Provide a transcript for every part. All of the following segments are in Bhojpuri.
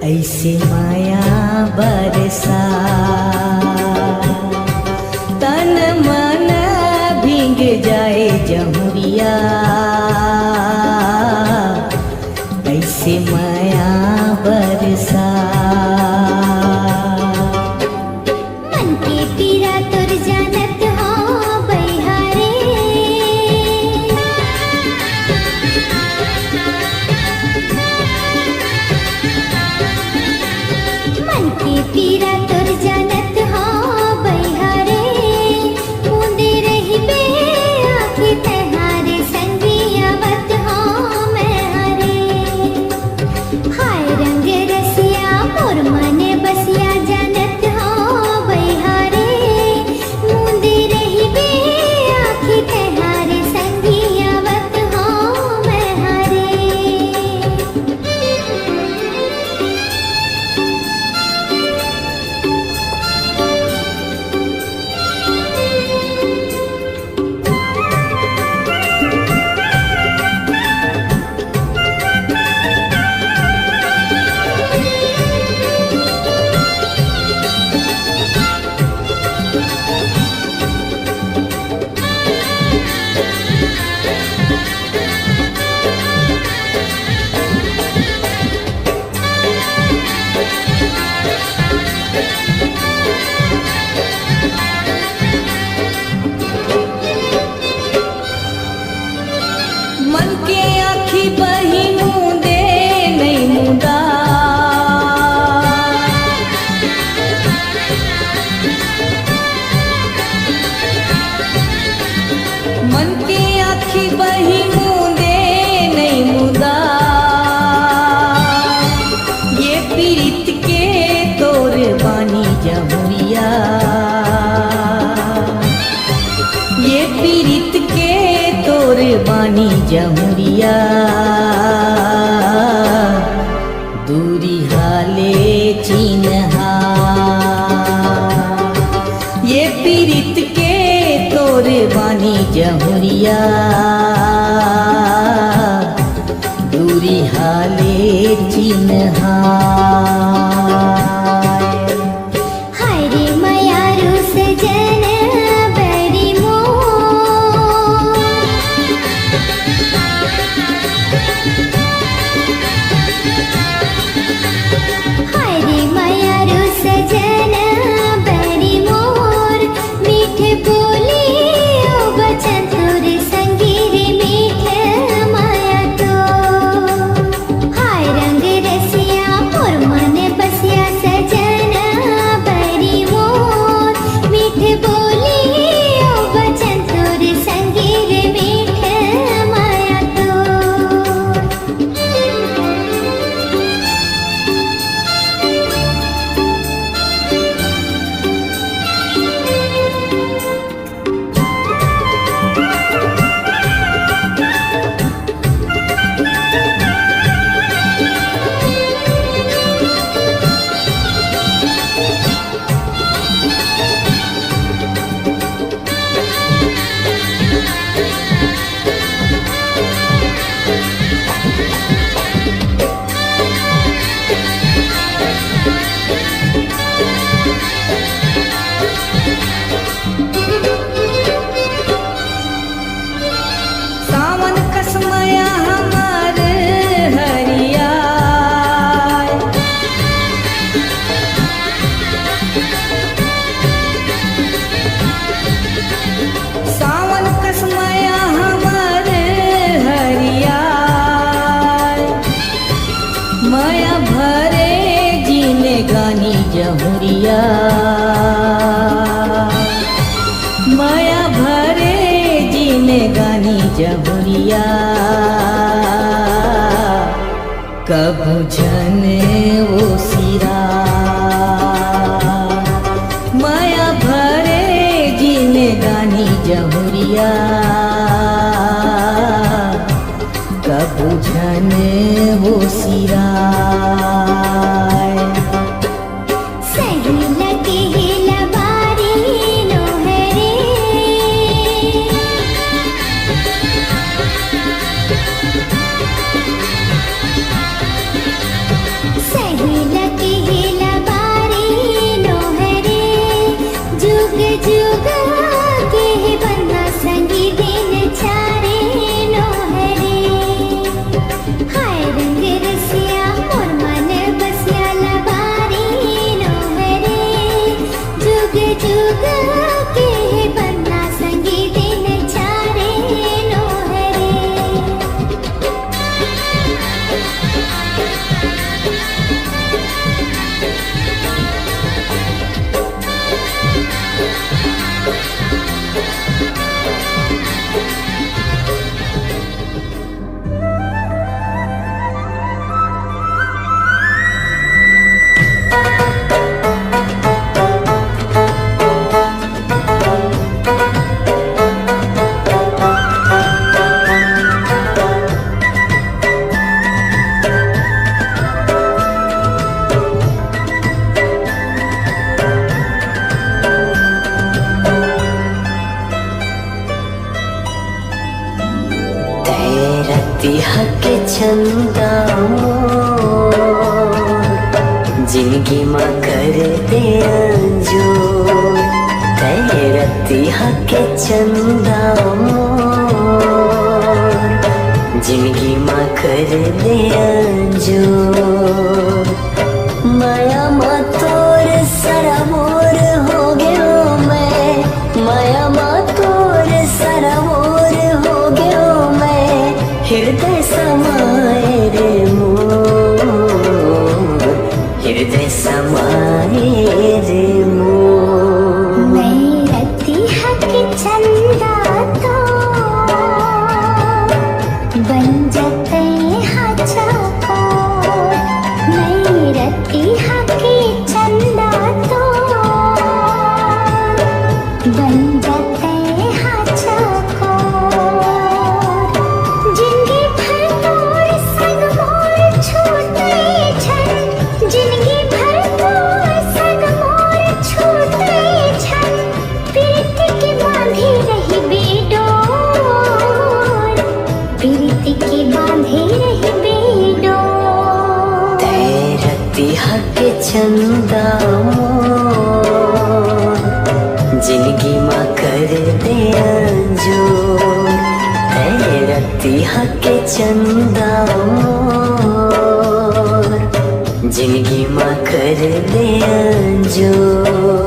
ऐसे माया बरसा तन मन भीग जाए जमुरिया, ऐसे माया बरसा मन के पीरा तुर जानत हो बहिहारे जमुरिया दूरी हाले चिन्हा ये पीरित के तोरे बानी जमुरिया दूरी हाले चिन्हा हाय रे मायारू सजन बड़ी मोर हाय रे मायारू सजन बड़ी मोर मीठ बोली ओ बचन तोर संगी रे मीठ माया तो हाय रंग रसिया मोर मन बसिया सजन बड़ी मोर मीठ बोली ओ बचन तोर संगी रे मीठ माया तो सावन कसमया हमार हरिया सावन कसमया हमार हरिया माया भरे जीने गानी जमुरिया माया भरे जीने गानी जमुरिया कबू जन वो सिरा माया भरे जीने गानी जमुरिया कबू जन वो सिरा सही लगे लबारी नोहरे सही लगे लबारी नोहरे जुग जुग के बन्ना संगी दिन चारे नोहरे हाय रंग रसिया मोर मन बसिया लबारी नोहरे जुग जुग के बन्ना संगी दिन चारे नोहरे रतिया के चंदा मोर जिंदगी माँ कर दे अंजूर रतिया के चंदा मोर जिंदगी माँ कर दे अंजूर माया माँ तोर सरमोर हो गयो मैं माया माँ तोर सरमोर हो गयो मैं हृदय समाए रे मोर हृदय समाए रे मोर मैं रतिया के चंदा तो बन जाते हाचा को मैं रतिया के चंदा तो बांधे रही बेडो रति हक चंदा मोर जिंदगी माँ कर दे अंजोर रति हक चंदा मोर जिंदगी माँ कर दे अंजोर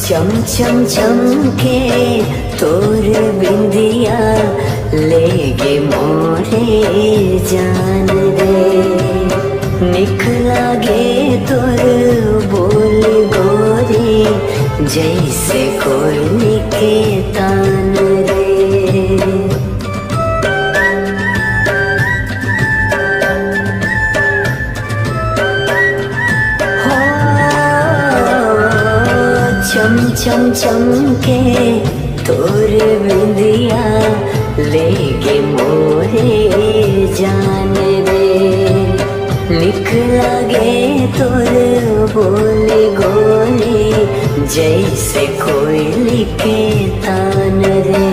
चम चम चमके तोर बिंदिया लेगे मोरे जान रे निकला गे तोर बोल गोरी जैसे कोयली के तान रे चम चम चमके तोर बिंदिया लेगे मोरे जान रे निकला गे तोर बोले गोली जैसे कोयली के तान रे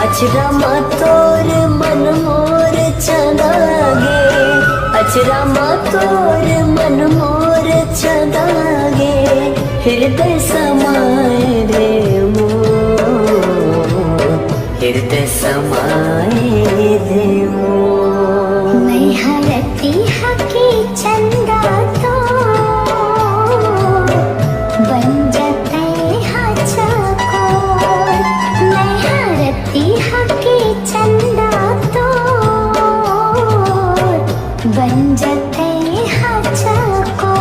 अचरा मा तोर मन मोर चगागे अचरा मा तोर मन मोर चगागे हृदय समाए रे मोर हृदय समाए रे मोर मैं हरती हकी चंदा तो बन जाते हाचा को मैं हरती हकी चंदा तो बन जाते हाचा को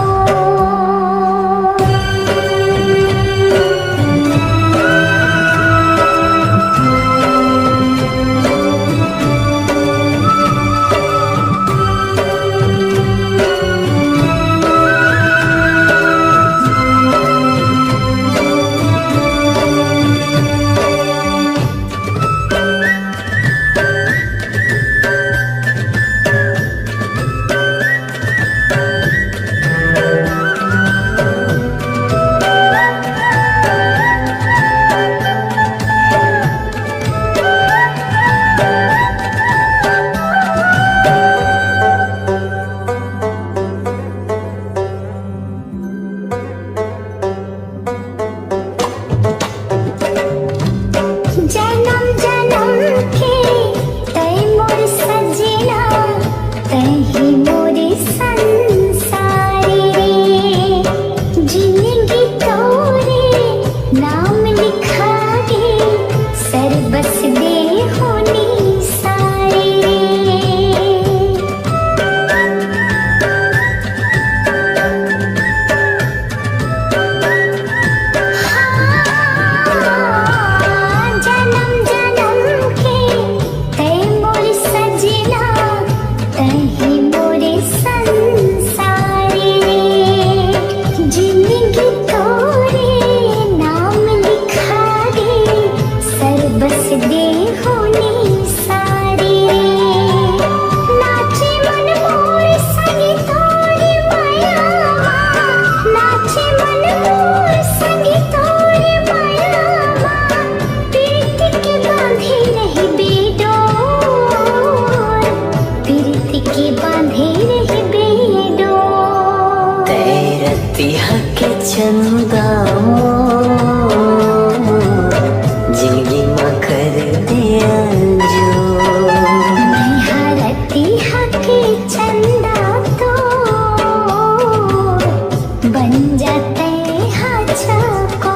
जन्म जन्म के तै मोर सजना तही मोर संसारी रे जिंदगी तोरे नाम लिखा गे सर्वस दे होनी सारी रे जन्म जन्म के तै मोर सजना तही मोर संसारी रे जिंदगी तोरे नाम लिखा गे सर्वस दे होनी सारी रे नाचे मन मोर संगी तोरी माया नाचे मन मोर संगी तोरी माया प्रीति के बांधे नहीं बेडोर प्रीति के बांधे नहीं बेडोर रति हक चंदा मोर जिंदगी माँ कर दे अंजोर मैं हरती हकी चंदा तो बन जाते हाचा को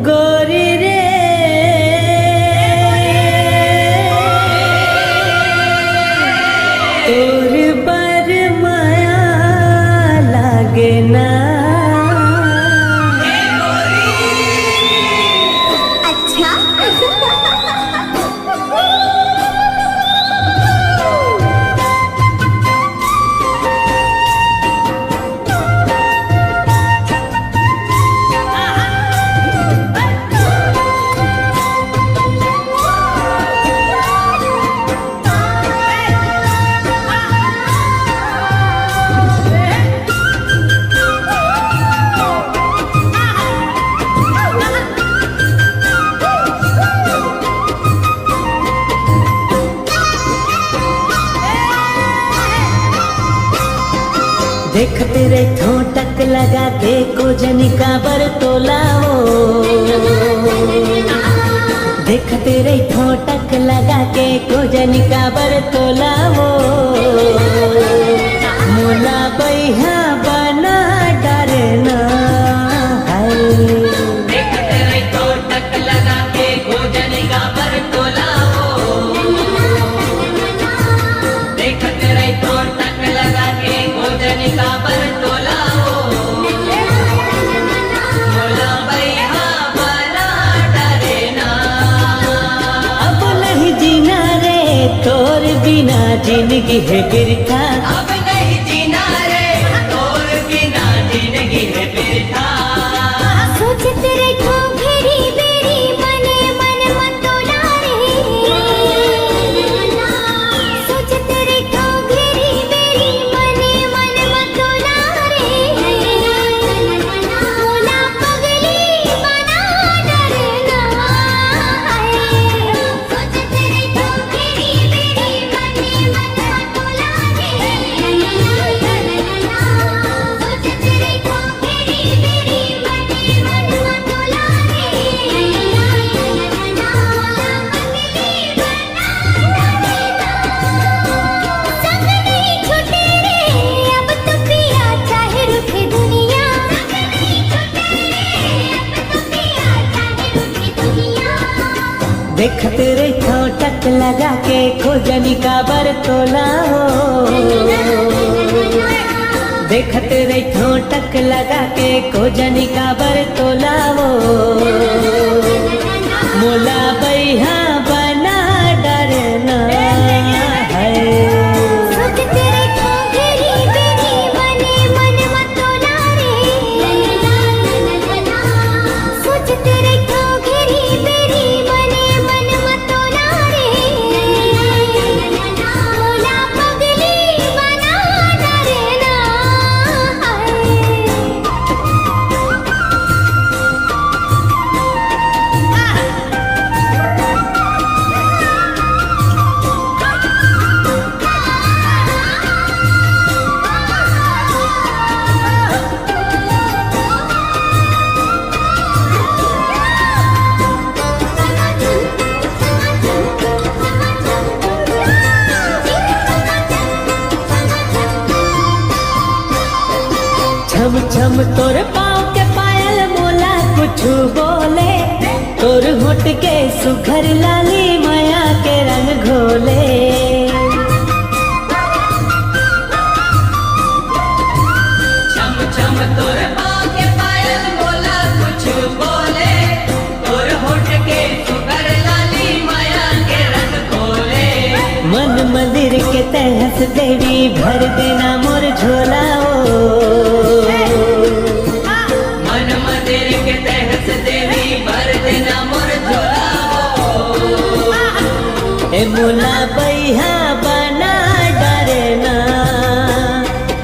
गोरी रे तोर बर माया लागे ना। अच्छा देख तेरे ठोटक लगा के कोजनी का बर तोलाओ। देख तेरे ठोटक लगा के कोजनी का बर तोलाओ। मोला बैहा बना डरना है। देख तेरे ठोटक लगा के कोजनी का बर तोलाओ। देख तेरे ठोटक लगा के कोजनी का बर तोलाओ। मोला बैहा बना डरना। अब नहीं जीना रे तोर बिना जिंदगी है बिरथा। अब नहीं जीना रे तोर बिना जिंदगी है बिरथा। सोचते रखो घेरी बेरी मने मन मतोला रे। सोचते रखो घेरी बेरी मने मन मतोला रे। मोला पगली बना डरना है। सोचते रखो घेरी बेरी मने मन मतोला रे। सोचते रखो घेरी बेरी मने मन मतोला रे। मोला पगली बना डरना। संग नहीं छूटे रे अब तो पिया चाहे रूठे दुनिया। संग नहीं छूटे रे अब तो पिया चाहे रूठे दुनिया। देख तेरे ठोटक लगा के खोजनी का बर तोलाओ। देख तेरे ठोटक लगा के खोजनी का बर तोलाओ। मोला बैहा बना डरना है। सोचते रखो घेरी बेरी मने मन मतोला रे। सोचते रखो घेरी बेरी मने मन मतोला रे। मोला पगली बना डरना है। छम छम तोर पाँव के पायल मोला कुछ बोले। तोर होठ के सुघर लाली माया के रंग घोले। छम छम तोर पाँव के पायल मोला कुछ बोले। तोर होठ के सुघर लाली माया के रंग घोले। मन मंदिर के तहस देवी भर देना मोर झोलाओ। मन मंदिर के तहस देवी भर देना मोर झोलाओ। ए मोला बैहा बना डरना।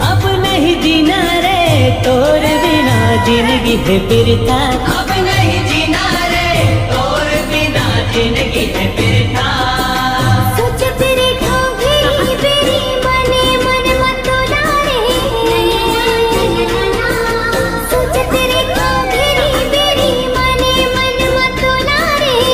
अब नहीं जीना रे तोर बिना जिंदगी है बिरथा। अब नहीं जीना रे तोर बिना जिंदगी है बिरथा। सोचते रखो घेरी बेरी मने मन मतोला रे। सोचते रखो घेरी बेरी मने मन मतोला रे।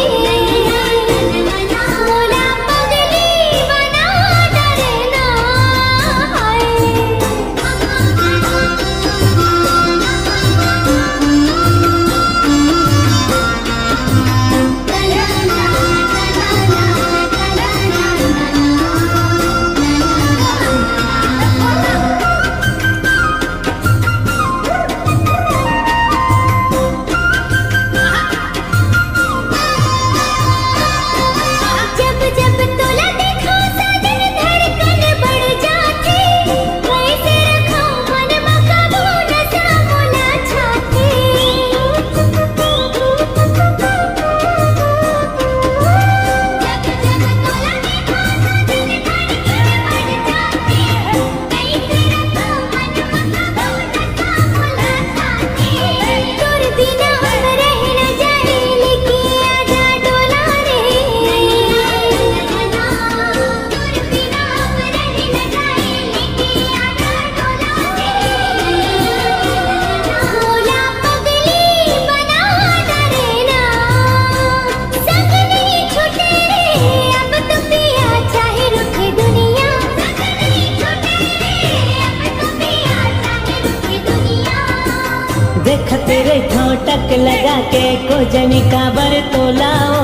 ठोटक लगा के कोजनी का बर तोलाओ।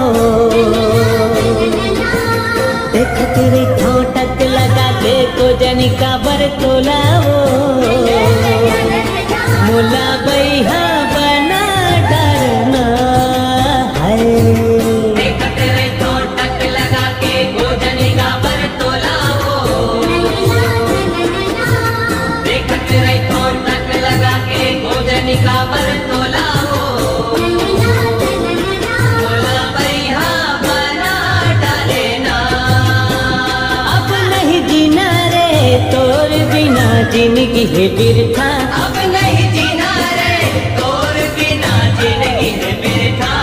देख तेरे ठोटक लगा के कोजनी का बर तोलाओ। मोला बैहा बना डरना है। देख तेरे ठोटक लगा के गोजनी का बर तोलाओ। देख तेरे ठोटक लगा के गोजनी का बर तोलाओ। मोला बैहा बना डालेना। अब नहीं जीना रे तोर बिना जिंदगी है बिरथा। अब नहीं जीना रे तोर बिना जिंदगी है बिरथा।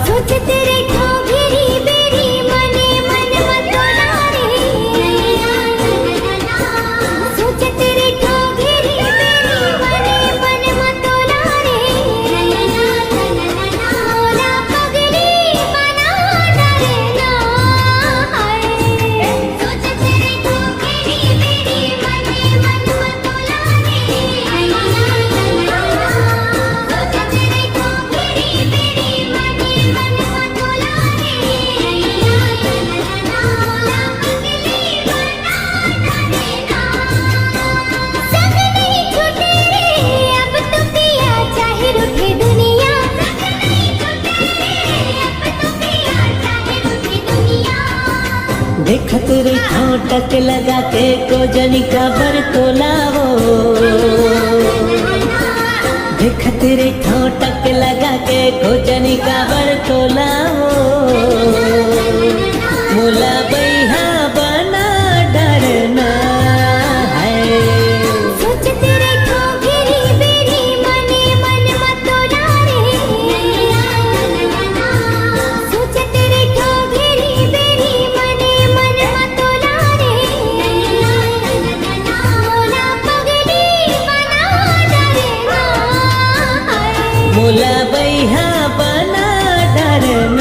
सोच तेरे ठोगरी बेरी मने मन मतोला रे। सोच तेरे ठोगरी बेरी मने मन मतोला रे। मोला पगली बना डरना है। सोच तेरे ठोगरी बेरी मने मन मतोला रे। सोच तेरे ठोगरी बेरी मने मन मतोला रे। मोला पगली बना डरना। संग नहीं छूटे रे अब तो पिया चाहे रूठे दुनिया। संग नहीं छूटे रे अब तो पिया चाहे रूठे दुनिया। देख तेरे ठोटक लगा के कोजनी का बर तोलाओ। देख तेरे ठोटक लगा के कोजनी का बर तोलाओ। मोला बैहा बना डरना है। सोच तेरे ठोगरी बेरी मने मन मतोला रे। सोच तेरे ठोगरी बेरी मने मन मतोला रे। मोला पगली बना डरना है। मोला बैहा बना डरना